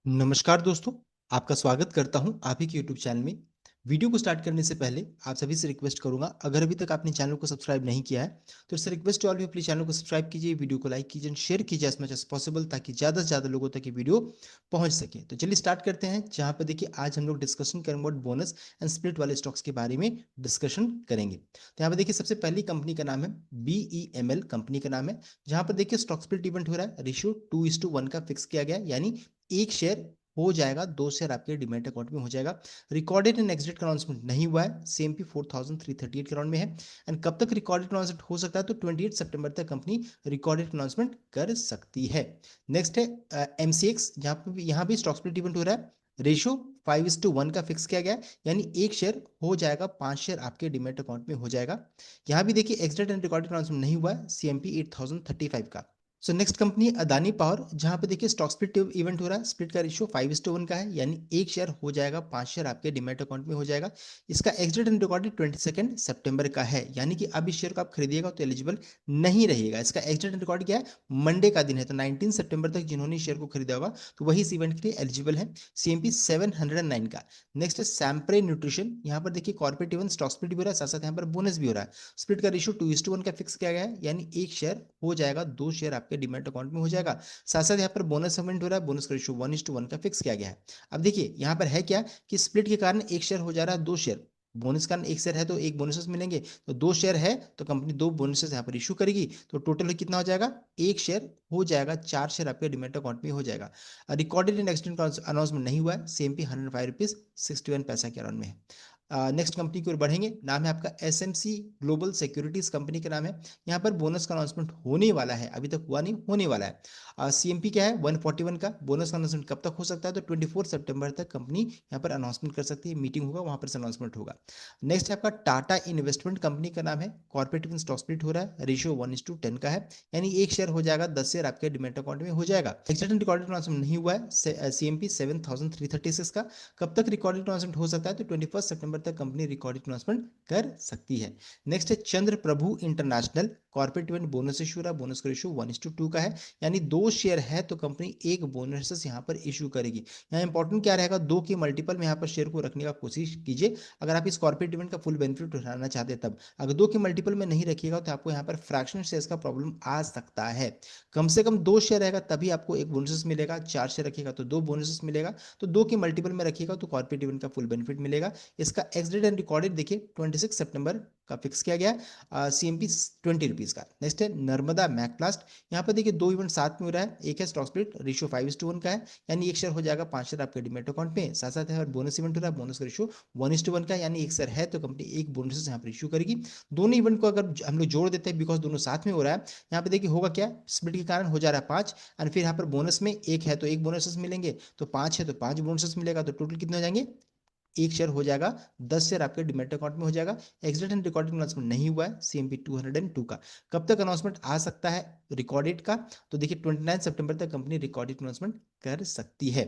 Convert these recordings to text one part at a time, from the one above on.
नमस्कार दोस्तों, आपका स्वागत करता हूं आप ही के यूट्यूब चैनल में। वीडियो को स्टार्ट करने से पहले आप सभी से रिक्वेस्ट करूंगा, अगर अभी तक आपने चैनल को सब्सक्राइब नहीं किया है तो इससे request to all you, please channel को सब्सक्राइब कीजिए, वीडियो को लाइक कीजिए, शेयर कीजिए एज मच एज पॉसिबल, ताकि ज़्यादा से ज़्यादा लोगों तक ये वीडियो पहुंच सके। तो चलिए स्टार्ट करते हैं, जहां पर देखिए आज हम लोग डिस्कशन करेंगे बोनस एंड स्प्लिट वाले स्टॉक्स के बारे में डिस्कशन करेंगे। तो यहाँ पर देखिए सबसे पहली कंपनी का नाम है BEML, कंपनी का नाम है, जहां पर देखिए स्टॉक स्प्लिट इवेंट हो रहा है। रेशियो 2:1 का फिक्स किया गया, यानी एक शेयर हो जाएगा, 2 शेयर आपके डिमेट अकाउंट में हो जाएगा। रिकॉर्डेड एंड एग्जिट का अनाउंसमेंट नहीं हुआ है, CMP 4338 अराउंड में है। एंड कब तक रिकॉर्डेड अनाउंसमेंट हो सकता है, तो 28 सितंबर तक कंपनी रिकॉर्डेड अनाउंसमेंट कर सकती है। नेक्स्ट है MCX, जहां पर यहाँ भी स्टॉक स्प्लिट इवेंट हो रहा है। रेशियो 5:1 का फिक्स किया गया है, यानी एक शेयर हो जाएगा, 5 शेयर आपके डिमेट अकाउंट में हो जाएगा। यहाँ भी देखिए एग्जिट एंड रिकॉर्डेड अनाउंसमेंट नहीं हुआ है, CMP 8035 का। So next company Adani power, जहां पे देखिए स्टॉक स्प्लिट इवेंट हो रहा है। स्प्लिट का रेशियो 5:1 का है, यानी एक शेयर हो जाएगा, 5 शेयर आपके डिमेट अकाउंट में हो जाएगा। इसका एग्जिट एंड रिकॉर्डेड 22 सितंबर का है, यानी कि अब इस शेयर को आप खरीदिएगा तो एलिजिबल नहीं रहिएगा। इसका एग्जिट एंड रिकॉर्ड क्या है, मंडे का दिन है, तो 19 सितंबर तक जिन्होंने शेयर को खरीदा होगा तो वही इस इवेंट के लिए एलिजिबल है। CMP 709 का। नेक्स्ट है सैम्प्रे न्यूट्रिशन, यहाँ पर देखिए कॉर्पोरेट इवेंट स्टॉक स्प्लिट भी हो रहा है, साथ साथ यहाँ पर बोनस भी हो रहा है। स्प्लिट का रेशियो 2:1 का फिक्स किया गया है, यानी एक शेयर हो जाएगा, 2 शेयर आपके डिमेट अकाउंट में हो जाएगा। साथ साथ यहाँ पर बोनस पेमेंट हो रहा है, बोनस का रेशियो 1:1 का फिक्स किया गया है। अब देखिए यहाँ पर है क्या कि स्प्लिट के कारण एक शेयर हो जा रहा है, 2 शेयर। बोनस कारण एक शेयर है तो एक बोनसेस मिलेंगे, तो 2 शेयर है तो कंपनी 2 बोनसेस यहाँ पर इशू करेगी, तो टोटल कितना हो जाएगा, एक शेयर हो जाएगा, 4 शेयर आपके डिमेट अकाउंट में हो जाएगा। रिकॉर्डेड एंड एक्सटेंड अनाउंसमेंट नहीं हुआ है, CMP 105 रुपीज 61 पैसा के अराउंड में है। नेक्स्ट कंपनी की ओर बढ़ेंगे, नाम है आपका SMC ग्लोबल सिक्योरिटीज, कंपनी का नाम है। यहाँ पर बोनस का अनाउंसमेंट होने वाला है, अभी तक हुआ नहीं, होने वाला है। CMP क्या है, 141 का। बोनस का अनाउंसमेंट कब तक हो सकता है, तो 24 सितंबर तक कंपनी यहाँ पर अनाउंसमेंट कर सकती है, मीटिंग होगा वहां पर अनाउंसमेंट होगा। नेक्स्ट है आपका टाटा इन्वेस्टमेंट, कंपनी का नाम है। कॉर्पोरेट स्टॉक स्प्लिट हो रहा है, रेशियो 1:10 का है, यानी एक शेयर हो जाएगा, 10 शेयर आपके डिमेट अकाउंट में हो जाएगा। एक्सिडेंट रिकॉर्डेड अनाउंसमेंट नहीं हुआ है, CMP 7336 का। कब तक रिकॉर्डेड अनाउंसमेंट हो सकता है, तो 21 सितंबर तक कंपनी रिकॉर्डेड अनाउंसमेंट कर सकती है। नेक्स्ट है Chandra Prabhu international, corporate event bonus issue रहा, बोनस का रेशियो 1:2 का है, यानी 2 शेयर है तो कंपनी एक बोनस यहाँ पर इशू करेगी। यहाँ इंपॉर्टेंट क्या रहेगा, 2 के मल्टीपल में यहाँ पर शेयर को रखने का कोशिश कीजिए, अगर आप इस कॉर्पोरेट इवेंट का फुल बेनिफिट उठाना चाहते हैं तब। अगर 2 के मल्टीपल में नहीं रखिएगा तो आपको यहाँ पर फ्रैक्शनल शेयर्स का प्रॉब्लम आ सकता है। कम से कम 2 शेयर रहेगा तभी आपको एक बोनस मिलेगा, 4 शेयर रखिएगा तो 2 बोनस मिलेगा, तो 2 के मल्टीपल में रखिएगा तो कॉर्पोरेट इवेंट का फुल बेनिफिट मिलेगा। इसका एक्स डेट एंड रिकॉर्डेड देखिए 26 सितंबर का फिक्स किया गया, CMP 20 रुपीज का। नेक्स्ट है नर्मदा मैकप्लास्ट, यहाँ पर देखिए 2 इवेंट साथ में हो रहा है। एक है स्टॉक स्प्लिट, रेशियो 5:1 का है, यानी एक शेयर हो जाएगा, 5 शेयर आपके डिमेट अकाउंट में। साथ साथ है बोनस इवेंट हो रहा है, बोनस का रेशियो 1:1 का, यानी एक शेयर है तो कंपनी एक बोनस यहाँ पर इशू करेगी। दोनों इवेंट को अगर हम लोग जोड़ देते हैं, बिकॉज दोनों साथ में हो रहा है, यहाँ पे देखिए होगा क्या, स्प्लिट के कारण हो जा रहा है 5, एंड फिर यहाँ पर बोनस में एक है तो एक बोनसेस मिलेंगे, तो 5 है तो 5 बोनसेस मिलेगा, तो टोटल कितने हो जाएंगे, एक शेयर हो जाएगा, 10 शेयर आपके डिमेट अकाउंट में हो जाएगा। एक्सिडेंट एंड रिकॉर्डेड अनाउंसमेंट नहीं हुआ है, CMP 202 का। कब तक अनाउंसमेंट आ सकता है रिकॉर्डेड का, तो देखिए 29 सितंबर तक कंपनी रिकॉर्डेड अनाउंसमेंट कर सकती है।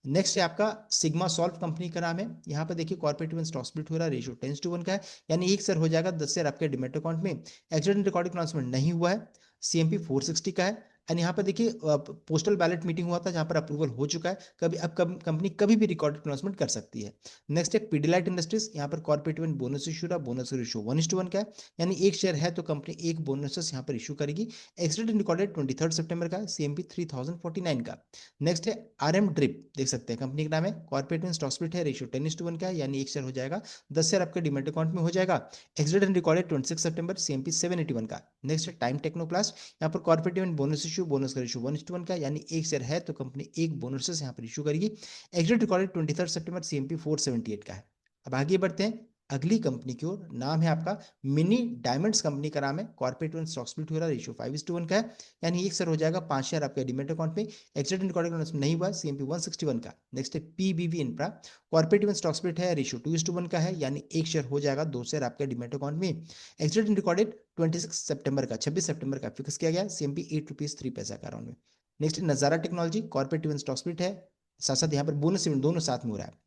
नेक्स्ट है आपका सिग्मा सॉल्व, कंपनी का नाम है। यहाँ पर देखिए कॉर्पोरेट इवेंट स्टॉक स्प्लिट हो रहा है, रेशियो 10:1 का है, यानी एक शेयर हो जाएगा, 10 शेयर आपके डिमेट अकाउंट में। एक्सिडेंट रिकॉर्डेड अनाउंसमेंट नहीं हुआ है, CMP 460 का है। एंड यहाँ पर देखिए पोस्टल बैलेट मीटिंग हुआ था जहाँ पर अप्रूवल हो चुका है, कभी अब कंपनी कभी भी रिकॉर्डेड अनाउंसमेंट कर सकती है। नेक्स्ट है पीडीलाइट इंडस्ट्रीज, यहाँ पर कॉर्पोरेट इवेंट बोनस इशू रहा, बोनस रेशियो 1:1 का है, यानी एक शेयर है तो कंपनी एक बोनस यहाँ पर इशू करेगी। एक्सिडेंट रिकॉर्डेड 23 सितंबर का है, CMP 3049 का। नेक्स्ट है RM ड्रिप, देख सकते हैं कंपनी का नाम है। कॉर्पोरेट इवेंट स्टॉक स्प्लिट है, रेशियो 10:1 का है, यानी एक शेयर हो जाएगा, 10 शेयर आपके डिमेट अकाउंट में हो जाएगा। एक्सिडेंट रिकॉर्डेड 26 सितंबर, CMP 781 का। नेक्स्ट है टाइम टेक्नोप्लास्ट, यहाँ पर corporate event bonus issue, bonus का रेशियो 1:1 का, यानी एक शेयर है तो कंपनी एक बोनस यहाँ पर इशू करेगी। एग्जिट रिकॉर्डेड 23 सितंबर, CMP 478 का है। अब आगे बढ़ते हैं अगली कंपनी की ओर, नाम है आपका मिनी डायमंड्स, कंपनी का नाम है। कॉर्पोरेट वन स्टॉक स्प्लिट हो रहा है, रेशियो 5:1 का है, यानी एक शेयर हो जाएगा, 5 शेयर आपके डिमेट अकाउंट में। एक्सिट रिकॉर्डेड नहीं हुआ, CMP 161 का। नेक्स्ट है PBB infra, corporate one stock split है, रेशियो 2:1 का है, यानी एक शेयर हो जाएगा, 2 शेयर आपके डिमेट अकाउंट में। एक्सिट रिकॉर्डेड 26 सितंबर का फिक्स किया गया, CMP 8 रुपीज 3 पैसा का अराउंड में। नेक्स्ट नजारा technology, corporate event stock split है, साथ साथ यहाँ पर बोनस इवेंट दोनों साथ में हो रहा है।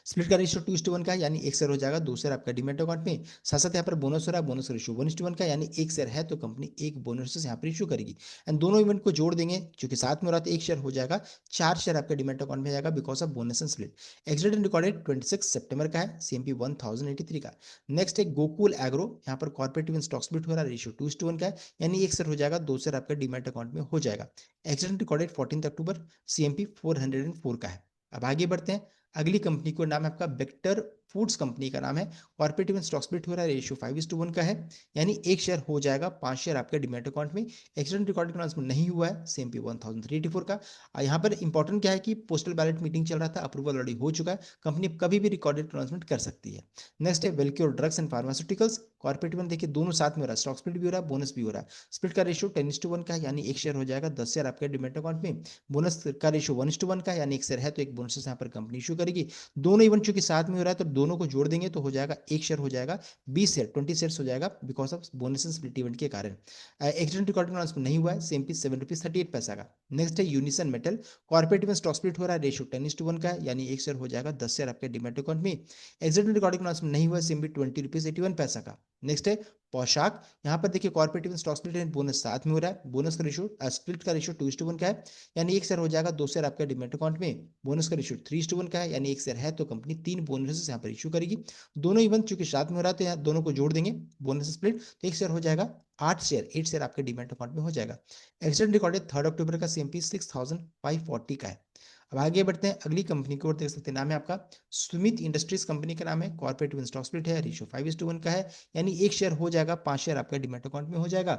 स्प्लिट का रेशियो 2:1 का है, यानी एक शेयर हो जाएगा, 2 शेयर आपका डीमैट अकाउंट में। साथ साथ यहाँ पर बोनस हो रहा है, बोनस का रेशियो 1:1 का, यानी एक शेयर है तो कंपनी एक बोनस यहाँ पर इशू करेगी। एंड दोनों इवेंट को जोड़ देंगे, क्योंकि साथ में हो रहा तो एक शेयर हो जाएगा, 4 शेयर आपके डीमैट अकाउंट में जाएगा because of bonus and split. Accident recorded 26 सितंबर का है, सीएमपी 1083 का। नेक्स्ट है गोकुल एग्रो, यहाँ पर कॉर्पोरेट इवेंट स्टॉक स्प्लिट हो रहा है, रेशियो 2:1 का है, यानी एक शेयर हो जाएगा, 2 शेयर आपका डीमैट अकाउंट में हो जाएगा। एक्सीडेंट रिकॉर्डेड 14 अक्टूबर, सीएमपी 404 का है। अब आगे बढ़ते हैं, अगली कंपनी को नाम है आपका बेक्टर फूड्स, कंपनी का नाम है। कॉर्पोरेट इवेंट स्टॉक स्प्लिट हो रहा है, रेशियो 5:1 का है, यानी एक शेयर हो जाएगा, 5 शेयर आपके डीमैट अकाउंट में। एक्सीडेंट रिकॉर्ड अनाउंसमेंट नहीं हुआ है, सीएमपी 1384 का। यहाँ पर इंपॉर्टेंट क्या है कि पोस्टल बैलेट मीटिंग चल रहा था, अप्रूवल ऑलरेडी हो चुका है, कंपनी कभी भी रिकॉर्डेड अनाउंसमेंट कर सकती है। नेक्स्ट है Wellcure drugs and pharmaceuticals, corporate event देखिए दोनों साथ में हो रहा है, स्टॉक स्प्लिट भी हो रहा है, बोनस भी हो रहा है। स्प्लिट का रेशियो 10:1 का है, यानी एक शेयर हो जाएगा, 10 शेयर आपके डीमैट अकाउंट में। बोनस का रेशियो 1:1 का है, यानी एक शेयर है तो एक बोनस यहाँ पर कंपनी इशू करेगी। दोनों इवेंट चूंकि साथ में हो रहा है तो दोनों को जोड़ देंगे तो हो जाएगा, एक शेयर हो जाएगा, 20 शेयर 20 शेयर हो जाएगा because of bonus split event के कारण। एक्सीडेंट रिकॉर्ड अनाउंसमेंट नहीं हुआ है, सेम पी 7 रुपीज 38 पैसा का। नेक्स्ट है यूनिसन मेटल, कॉर्पोरेट में स्टॉक स्प्लिट हो रहा है, रेशियो 10:1 का है, यानी एक शेयर हो जाएगा, 10 शेयर आपके डीमैट अकाउंट में। एक्सीडेंट रिकॉर्डिंग अनाउंसमेंट नहीं हुआ है, सेम पी 20 रुपीज 81 पैसा का। नेक्स्ट है पोशाक, यहाँ पर देखिए कॉर्पोरेट में स्टॉक स्प्लिट एंड बोनस साथ में हो रहा है, बोनस का रेशियो स्प्लिट का रेशियो 2:1 का है, यानी एक शेयर हो जाएगा, 2 शेयर आपके डीमैट अकाउंट में। बोनस का रेशियो 3:1 का है, यानी एक शेयर है तो कंपनी 3 बोनस यहाँ पर इशू करेगी। दोनों इवेंट चूंकि साथ में हो रहा है तो यहाँ दोनों को जोड़ देंगे, बोनस स्प्लिट, तो एक शेयर हो जाएगा, 8 शेयर आपके डीमैट अकाउंट में हो जाएगा। एक्सीडेंट रिकॉर्डेड 3 अक्टूबर का, सीएमपी 6540 का है। अब आगे बढ़ते हैं, अगली कंपनी को देख सकते हैं, नाम है आपका सुमित इंडस्ट्रीज, कंपनी का नाम है। कॉर्पोरेट स्टॉक स्प्लिट है, रेशियो 5:1 का है, यानी एक शेयर हो जाएगा, 5 शेयर आपका डीमैट अकाउंट में हो जाएगा।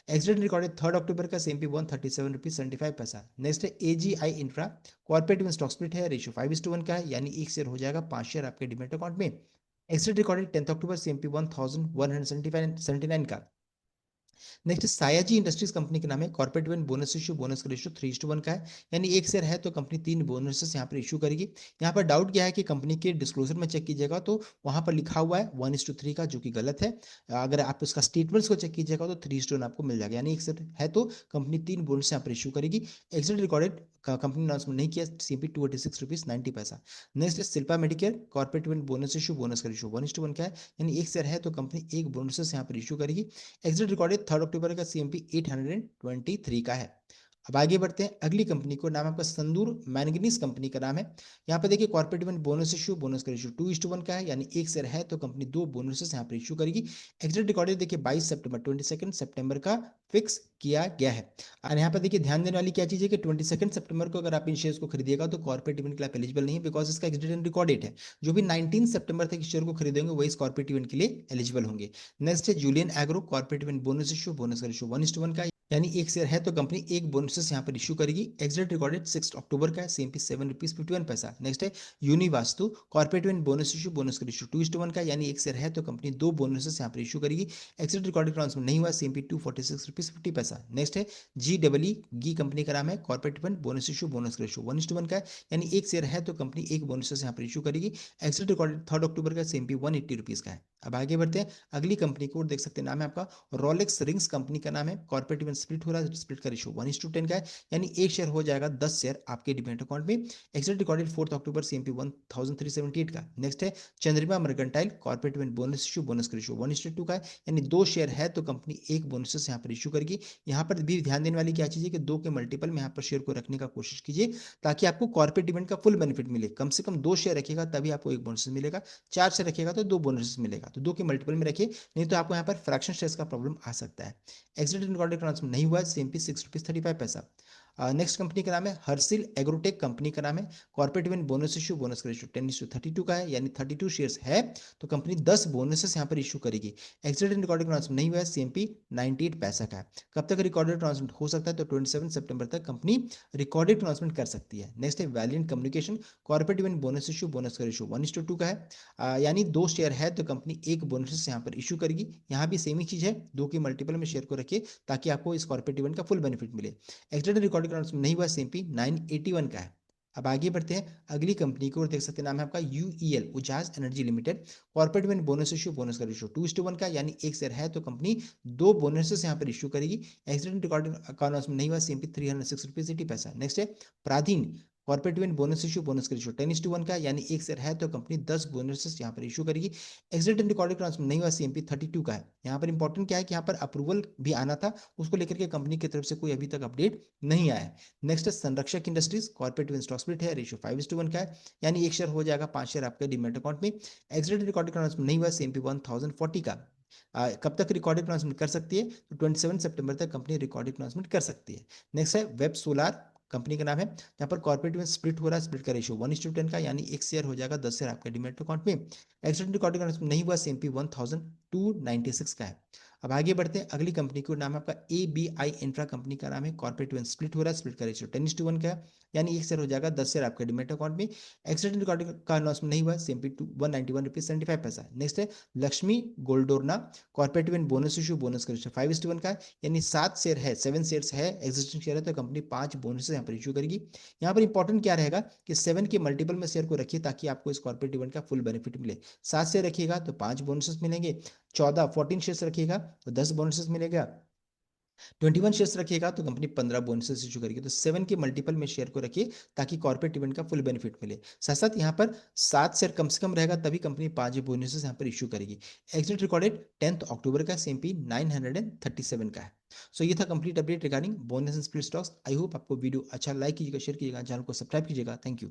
एक्सीडेंट रिकॉर्डेड 3 अक्टूबर का, सीएमपी 137 रुपीज 75 पैसा। नेक्स्ट है AGI infra, corporate stock split है, रेशियो 5:1 का है, यानी एक शेयर हो जाएगा, 5 शेयर आपके डीमैट अकाउंट में। एक्सीडेंट रिकॉर्डेड 10 अक्टूबर, सीएमपी 1179 का। नेक्स्ट सायाजी इंडस्ट्रीज, कंपनी का नाम है। Corporate event bonus issue, bonus का रेशियो 3:1 का है, यानी एक शेयर है तो कंपनी 3 बोनसेस यहाँ पर इशू करेगी। यहाँ पर डाउट क्या है कि कंपनी के डिस्क्लोजर में चेक कीजिएगा तो वहाँ पर लिखा हुआ है 1:3 का, जो कि गलत है। अगर आप उसका स्टेटमेंट्स को चेक कीजिएगा तो 3:1 आपको मिल जाएगा, यानी एक शेयर है तो कंपनी 3 बोनस यहाँ पर इशू करेगी। एक्सीडेंट रिकॉर्डेड कंपनी अनाउंसमेंट नहीं किया, सीपी 286 रुपीज 90 पैसा। नेक्स्ट है Shilpa Medicare, corporate event bonus issue, bonus का रेशियो 1:1 का है, यानी एक शेयर है तो कंपनी एक बोनसेस यहाँ पर इशू करेगी। एक्सिट रिकॉर्डेड 3 अक्टूबर का, सीएमपी 823 का है। अब आगे बढ़ते हैं, अगली कंपनी को नाम आपका संदूर मैंगनीज, कंपनी का नाम है। यहाँ पर देखिए corporate event bonus issue, bonus का रेशियो 2:1 का है, यानी एक शेयर है तो कंपनी 2 बोनसेस यहाँ पर इशू करेगी। एक्सिट रिकॉर्डेड देखिए 22 सितंबर, 22 सितंबर का फिक्स किया गया है। और यहाँ पर देखिए ध्यान देने वाली क्या चीज़ है कि 22 सितंबर को अगर आप इन शेयर्स को खरीदिएगा तो कॉर्पोरेट इवेंट के लिए आप एलिजिबल नहीं है, बिकॉज इसका एक्सिट रिकॉर्ड डेट है। जो भी 19 सितंबर तक इस शेयर को खरीदेंगे वही इस कॉर्पोरेट इवेंट के लिए एलिजिबल होंगे। नेक्स्ट है Julian agro, corporate event bonus issue, bonus का रेशियो 1:1 का, यानी एक शेयर है तो कंपनी एक बोनसेस यहाँ पर इशू करेगी। एक्सिट रिकॉर्डेड 6 अक्टूबर का है, सीएमपी 7 रुपीज 51 पैसा। नेक्स्ट है Univastu, corporate event bonus issue, bonus का रेशियो 2:1 का, यानी एक शेयर है तो कंपनी 2 बोनसेस यहाँ पर इशू करेगी। एक्सिट रिकॉर्डेड अनाउंसमेंट नहीं हुआ, सीएमपी 246 रुपीज 50 पैसा। नेक्स्ट है जी डबल गी, कंपनी का नाम है। Corporate event bonus issue, bonus का रेशियो 1:1 का है, यानी एक शेयर है तो कंपनी एक बोनसेस यहाँ पर इशू करेगी। एक्सिट रिकॉर्डेड 3 अक्टूबर का, सीएमपी 180 रुपीज का है। अब आगे बढ़ते हैं, अगली कंपनी को देख सकते हैं, नाम है आपका रोलेक्स रिंग्स, कंपनी का नाम है। कॉर्पोरेट इवेंट स्प्लिट हो रहा है, स्प्लिट का रेशियो 1:10 का है, यानी एक शेयर हो जाएगा, 10 शेयर आपके डीमैट अकाउंट में। एक्सिट रिकॉर्डेड 4 अक्टूबर, सीएमपी 1378 का। नेक्स्ट है Chandrima mercantile, corporate event bonus issue, bonus का रेशियो 1:2 का है, यानी 2 शेयर है तो कंपनी एक बोनस यहाँ पर इशू करेगी। यहाँ पर भी ध्यान देने वाली क्या चीज़ है कि 2 के मल्टीपल में यहाँ पर शेयर को रखने का कोशिश कीजिए, ताकि आपको कॉर्पोरेट इवेंट का फुल बेनिफिट मिले। कम से कम 2 शेयर रखिएगा तभी आपको एक बोनस मिलेगा, 4 शेयर रखिएगा तो 2 बोनस मिलेगा, तो 2 के मल्टीपल में रखिए, नहीं तो आपको यहाँ पर फ्रैक्शन शेयर्स का प्रॉब्लम आ सकता है। एक्सीडेंट रिकॉर्डेड ट्रांसफर नहीं हुआ है, सीएमपी 6 रुपीज 35 पैसा। नेक्स्ट कंपनी का नाम है हर्सिल एग्रोटेक, कंपनी का नाम है। Corporate event bonus issue, bonus का रेशियो 10:32 का है, यानी 32 शेयर्स है तो कंपनी 10 बोनसेस यहाँ पर इशू करेगी। एक्सीडेंट रिकॉर्डेड ट्रांसफर नहीं हुआ है, सीएमपी 98 पैसा का है। कब तक रिकॉर्डेड ट्रांसफर हो सकता है, तो 27 सितंबर तक कंपनी रिकॉर्डेड ट्रांसफर कर सकती है। नेक्स्ट है valiant communication, corporate event bonus issue, bonus का रेशियो 1:2 का है, यानी 2 शेयर है तो कंपनी एक बोनस यहाँ पर इशू करेगी। यहाँ भी सेम ही चीज़ है, 2 के मल्टीपल में शेयर को रखिए ताकि आपको इस कॉर्पोरेट इवेंट का फुल बेनिफिट मिले। एक्सीडेंट रिकॉर्डिंग नहीं हुआ, सीएमपी 981 का है। अब आगे बढ़ते हैं, अगली कंपनी को देख सकते हैं, नाम है आपका UEL, Ujaas energy limited. Corporate event bonus issue, bonus का रेशियो 2:1 का, यानी एक शेयर है तो कंपनी 2 बोनसेस यहाँ पर इशू करेगी। एक्सीडेंट रिकॉर्डिंग अनाउंसमेंट नहीं हुआ, सीएमपी 306 रुपीज 80 पैसा। नेक्स्ट है Pradhin, corporate event bonus issue, bonus का रेशियो 10:1 का है, यानी एक शेयर है तो कंपनी 10 बोनसेस यहाँ पर इशू करेगी। एग्जिट एंड रिकॉर्डेड ट्रांसफर नहीं हुआ, सीएमपी 32 का है। यहाँ पर इंपॉर्टेंट क्या है कि यहाँ पर अप्रूवल भी आना था, उसको लेकर के कंपनी की तरफ से कोई अभी तक अपडेट नहीं आया है। नेक्स्ट है संरक्षक industries, corporate event stock split है, रेशियो 5:1 का है, यानी एक शेयर हो जाएगा 5 शेयर आपके डीमैट अकाउंट में। एग्जिट रिकॉर्डेड ट्रांसफर नहीं हुआ, सीएमपी 1040 का। कब तक रिकॉर्डेड अनाउंसमेंट कर सकती है, तो 27 सितंबर तक कंपनी रिकॉर्डेड अनाउंसमेंट कर सकती है। नेक्स्ट है वेब सोलार, कंपनी का नाम है, यहाँ पर कॉर्पोरेट में स्प्लिट हो रहा है, स्प्लिट का रेशियो 1:10 का, यानी एक शेयर हो जाएगा 10 शेयर आपके डीमैट अकाउंट में। एक्सीडेंट रिकॉर्डिंग अनाउंसमेंट नहीं हुआ, सीएमपी 1296 का है। अब आगे बढ़ते हैं, अगली कंपनी का नाम है आपका एबीआई इंफ्रा, कंपनी का नाम है, कॉर्पोरेट में स्प्लिट हो रहा है, स्प्लिट का रेशियो 10:1 का है, यानी एक शेयर हो जाएगा 10 शेयर आपके डीमैट अकाउंट में। एक्सीडेंट रिकॉर्डिंग का अनाउंसमेंट नहीं हुआ, सीएमपी 191 रुपीज 75 पैसा। नेक्स्ट है Lakshmi Goldorna, corporate event bonus issue, bonus का रेशियो 5:1 का है, यानी 7 शेयर है, 7 शेयर्स है, एग्जिस्टिंग शेयर है, तो कंपनी 5 बोनस यहाँ पर इशू करेगी। यहाँ पर इंपॉर्टेंट क्या रहेगा कि 7 के मल्टीपल में शेयर को रखिए ताकि आपको इस कॉर्पोरेट इवेंट का फुल बेनिफिट मिले। 7 शेयर रखिएगा तो 5 बोनसेस मिलेंगे, 14 शेयर्स रखिएगा तो 10 बोनसेस मिलेगा, 21 शेयर्स रखिएगा तो कंपनी 15 बोनसेस इशू करेगी। तो 7 के मल्टीपल में शेयर को रखिए ताकि कॉर्पोरेट इवेंट का फुल बेनिफिट मिले। साथ साथ यहाँ पर 7 शेयर कम से कम रहेगा तभी कंपनी 5 बोनसेस यहाँ पर इशू करेगी। एग्जिट रिकॉर्डेड 10 अक्टूबर का, सीएमपी 937 का है। सो ये था complete update regarding bonus and split stocks. I hope आपको वीडियो अच्छा लाइक कीजिएगा, शेयर कीजिएगा, चैनल को सब्सक्राइब कीजिएगा। Thank you.